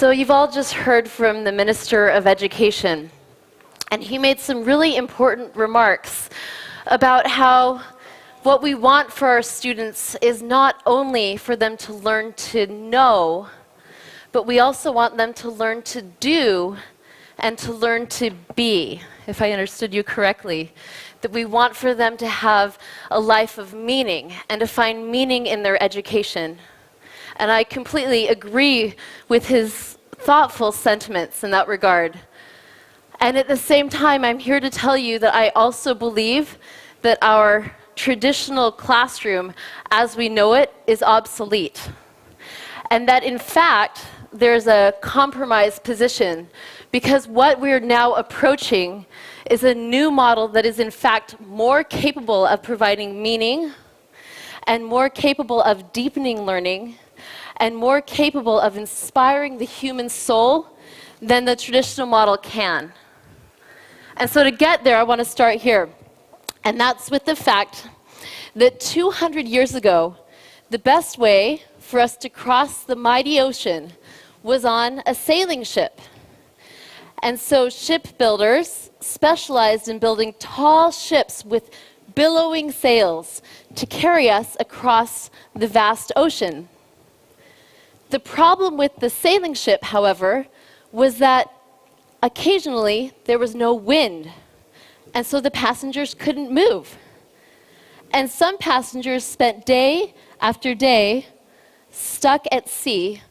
So you've all just heard from the Minister of Education, and he made some really important remarks about how what we want for our students is not only for them to learn to know, but we also want them to learn to do and to learn to be, if I understood you correctly. That we want for them to have a life of meaning and to find meaning in their education. And I completely agree with his thoughtful sentiments in that regard. And at the same time, I'm here to tell you that I also believe that our traditional classroom, as we know it, is obsolete. And that in fact, there's a compromised position, because what we're now approaching is a new model that is in fact more capable of providing meaning and more capable of deepening learning and more capable of inspiring the human soul than the traditional model can. And so to get there, I want to start here. And that's with the fact that 200 years ago, the best way for us to cross the mighty ocean was on a sailing ship. And so shipbuilders specialized in building tall ships with billowing sails to carry us across the vast ocean. The problem with the sailing ship, however, was that occasionally there was no wind, and so the passengers couldn't move. And some passengers spent day after day stuck at sea,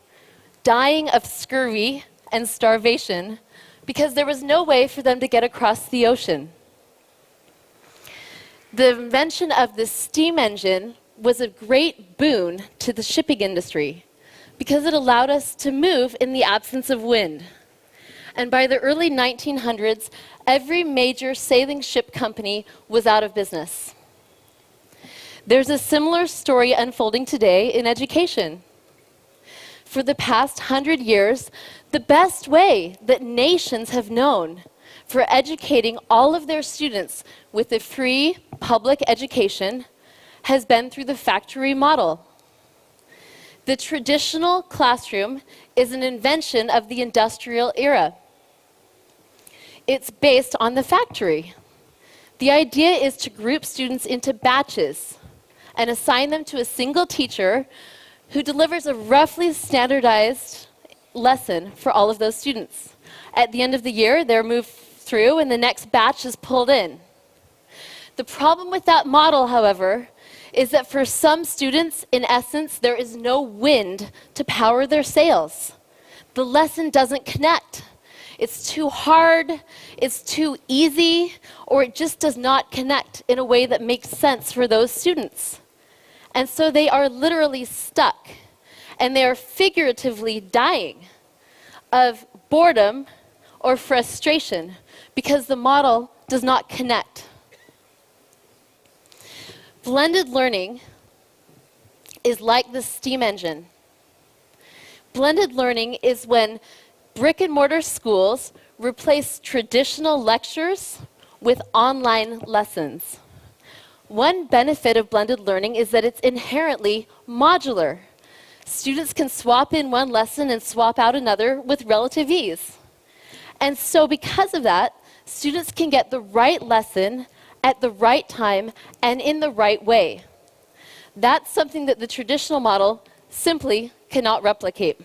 dying of scurvy and starvation, because there was no way for them to get across the ocean. The invention of the steam engine was a great boon to the shipping industry, because it allowed us to move in the absence of wind. And by the early 1900s, every major sailing ship company was out of business. There's a similar story unfolding today in education. For the past 100 years, the best way that nations have known for educating all of their students with a free public education has been through the factory model. The traditional classroom is an invention of the industrial era. It's based on the factory. The idea is to group students into batches and assign them to a single teacher who delivers a roughly standardized lesson for all of those students. At the end of the year, they're moved through and the next batch is pulled in. The problem with that model, however, is that for some students, in essence, there is no wind to power their sails. The lesson doesn't connect. It's too hard, it's too easy, or it just does not connect in a way that makes sense for those students. And so they are literally stuck, and they are figuratively dying of boredom or frustration because the model does not connect. Blended learning is like the steam engine. Blended learning is when brick and mortar schools replace traditional lectures with online lessons. One benefit of blended learning is that it's inherently modular. Students can swap in one lesson and swap out another with relative ease. And so because of that, students can get the right lesson at the right time and in the right way. That's something that the traditional model simply cannot replicate.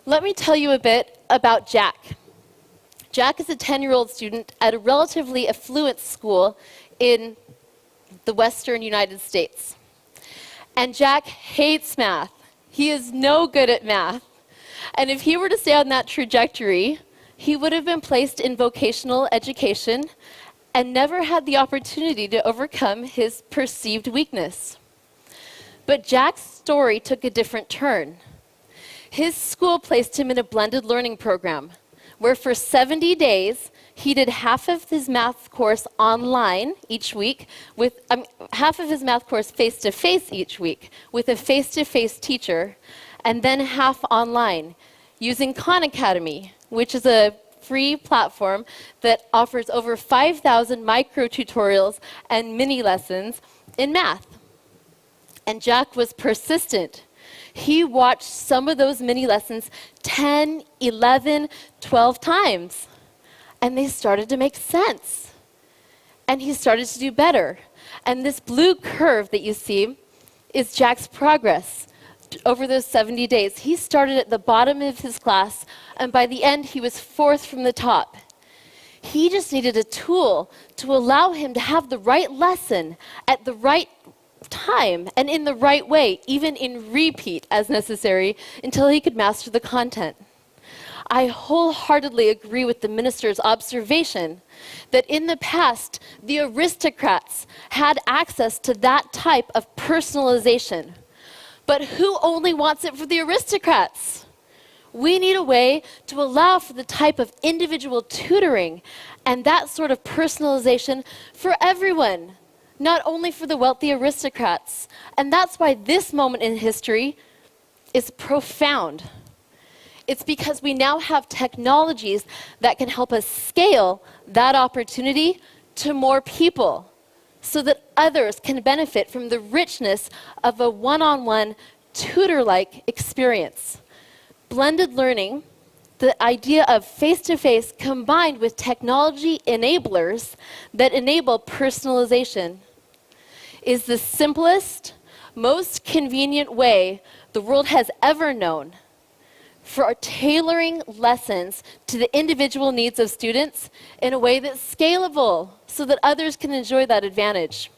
Let me tell you a bit about Jack. Jack is a 10-year-old student at a relatively affluent school in the Western United States. And Jack hates math. He is no good at math. And if he were to stay on that trajectory, he would have been placed in vocational education and never had the opportunity to overcome his perceived weakness. But Jack's story took a different turn. His school placed him in a blended learning program, where for 70 days, he did half of his math course online each week, with half of his math course face-to-face each week, with a face-to-face teacher, and then half online, using Khan Academy, which is a free platform that offers over 5,000 micro-tutorials and mini-lessons in math. And Jack was persistent. He watched some of those mini lessons 10, 11, 12 times. And they started to make sense. And he started to do better. And this blue curve that you see is Jack's progress over those 70 days. He started at the bottom of his class, and by the end, he was 4th from the top. He just needed a tool to allow him to have the right lesson at the right time and in the right way, even in repeat as necessary, until he could master the content. I wholeheartedly agree with the minister's observation that in the past, the aristocrats had access to that type of personalization. But who only wants it for the aristocrats? We need a way to allow for the type of individual tutoring and that sort of personalization for everyone, not only for the wealthy aristocrats. And that's why this moment in history is profound. It's because we now have technologies that can help us scale that opportunity to more people so that others can benefit from the richness of a one-on-one tutor-like experience. Blended learning, the idea of face-to-face combined with technology enablers that enable personalization, is the simplest, most convenient way the world has ever known for tailoring lessons to the individual needs of students in a way that's scalable so that others can enjoy that advantage.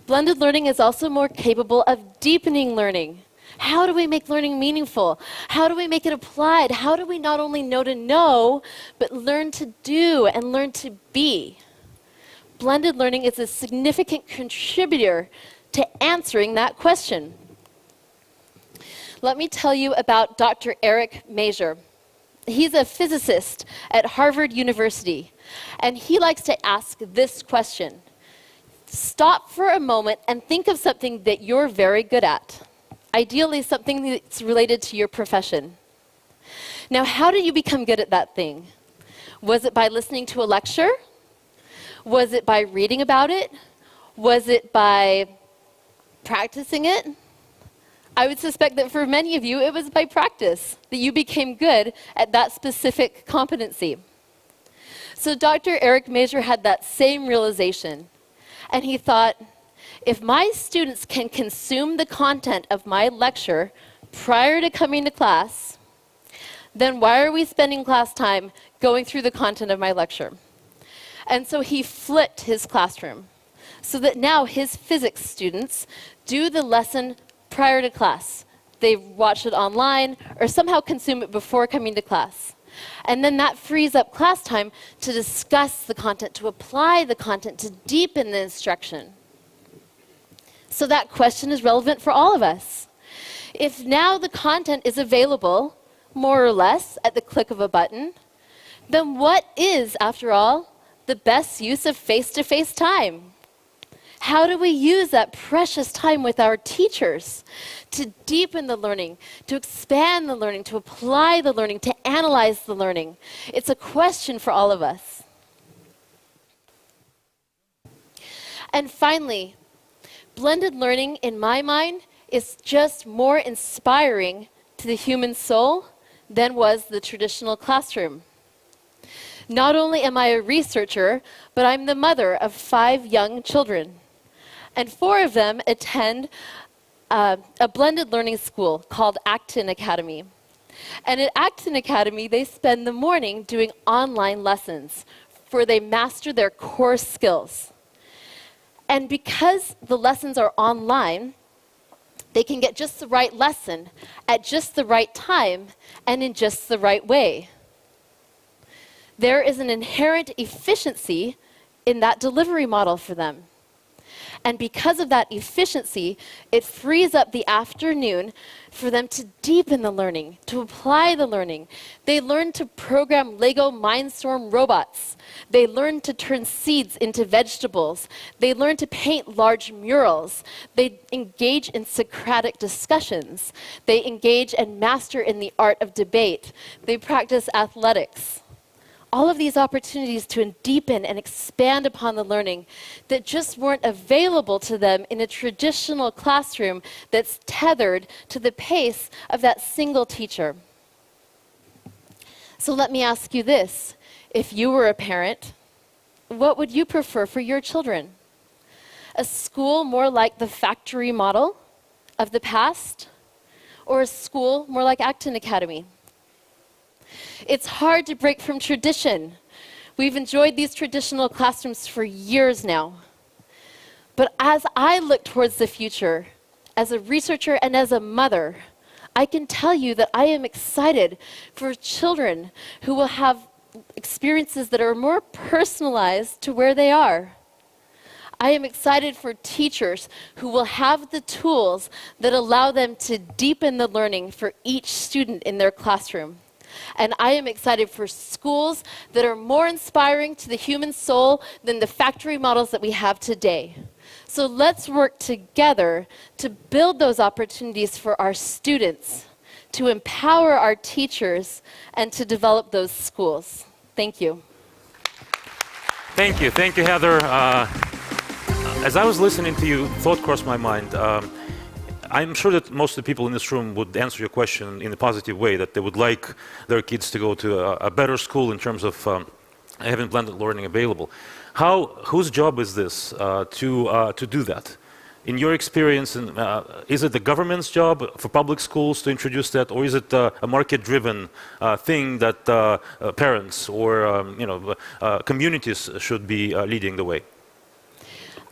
Blended learning is also more capable of deepening learning. How do we make learning meaningful? How do we make it applied? How do we not only know to know, but learn to do and learn to be? Blended learning is a significant contributor to answering that question. Let me tell you about Dr. Eric Mazur. He's a physicist at Harvard University, and he likes to ask this question. Stop for a moment and think of something that you're very good at, ideally something that's related to your profession. Now, how did you become good at that thing? Was it by listening to a lecture? Was it by reading about it? Was it by practicing it? I would suspect that for many of you, it was by practice that you became good at that specific competency. So Dr. Eric Mazur had that same realization, and he thought, if my students can consume the content of my lecture prior to coming to class, then why are we spending class time going through the content of my lecture? And so he flipped his classroom so that now his physics students do the lesson prior to class. They watch it online or somehow consume it before coming to class. And then that frees up class time to discuss the content, to apply the content, to deepen the instruction. So that question is relevant for all of us. If now the content is available, more or less, at the click of a button, then what is, after all, the best use of face-to-face time? How do we use that precious time with our teachers to deepen the learning, to expand the learning, to apply the learning, to analyze the learning? It's a question for all of us. And finally, blended learning, in my mind, is just more inspiring to the human soul than was the traditional classroom. Not only am I a researcher, but I'm the mother of 5 young children. And 4 of them attend a blended learning school called Acton Academy. And at Acton Academy, they spend the morning doing online lessons where they master their core skills. And because the lessons are online, they can get just the right lesson at just the right time and in just the right way. There is an inherent efficiency in that delivery model for them. And because of that efficiency, it frees up the afternoon for them to deepen the learning, to apply the learning. They learn to program Lego Mindstorm robots. They learn to turn seeds into vegetables. They learn to paint large murals. They engage in Socratic discussions. They engage and master in the art of debate. They practice athletics. all of these opportunities to deepen and expand upon the learning that just weren't available to them in a traditional classroom that's tethered to the pace of that single teacher. So let me ask you this. If you were a parent, what would you prefer for your children? A school more like the factory model of the past, or a school more like Acton Academy? It's hard to break from tradition. We've enjoyed these traditional classrooms for years now. But as I look towards the future, as a researcher and as a mother, I can tell you that I am excited for children who will have experiences that are more personalized to where they are. I am excited for teachers who will have the tools that allow them to deepen the learning for each student in their classroom. And I am excited for schools that are more inspiring to the human soul than the factory models that we have today. So let's work together to build those opportunities for our students, to empower our teachers, and to develop those schools. Thank you. Thank you, Heather. As I was listening to you, thought crossed my mind. I'm sure that most of the people in this room would answer your question in a positive way, that they would like their kids to go to a better school in terms of having blended learning available. Whose job is this to do that? In your experience, is it the government's job for public schools to introduce that, or is it a market-driven thing that parents or communities should be leading the way?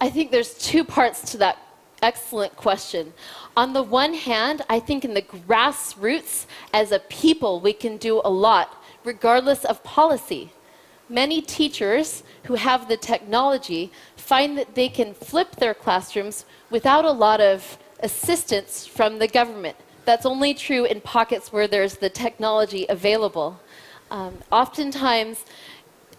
I think there's two parts to that excellent question. On the one hand, I think in the grassroots, as a people, we can do a lot, regardless of policy. Many teachers who have the technology find that they can flip their classrooms without a lot of assistance from the government. That's only true in pockets where there's the technology available. Oftentimes,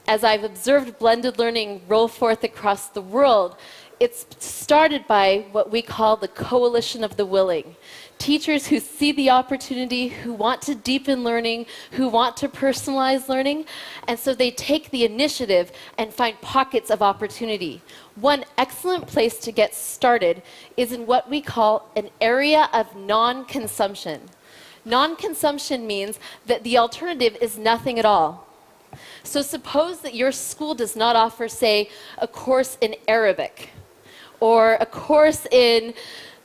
as I've observed blended learning roll forth across the world, it's started by what we call the coalition of the willing. Teachers who see the opportunity, who want to deepen learning, who want to personalize learning, and so they take the initiative and find pockets of opportunity. One excellent place to get started is in what we call an area of non-consumption. Non-consumption means that the alternative is nothing at all. So suppose that your school does not offer, say, a course in Arabic, or a course in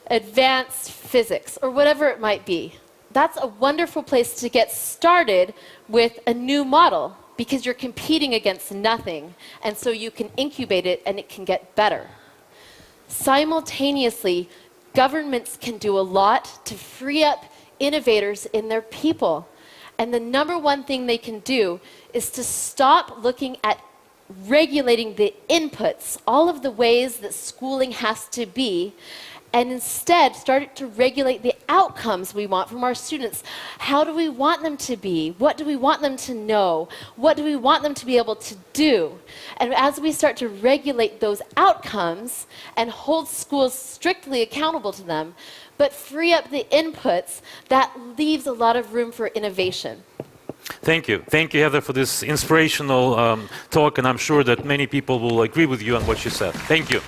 advanced physics, or whatever it might be. That's a wonderful place to get started with a new model, because you're competing against nothing, and so you can incubate it and it can get better. Simultaneously, governments can do a lot to free up innovators in their people. And the number one thing they can do is to stop looking at regulating the inputs, all of the ways that schooling has to be, and instead start to regulate the outcomes we want from our students. How do we want them to be? What do we want them to know? What do we want them to be able to do? And as we start to regulate those outcomes and hold schools strictly accountable to them, but free up the inputs, that leaves a lot of room for innovation. Thank you, Heather, for this inspirational talk, and I'm sure that many people will agree with you on what you said. Thank you.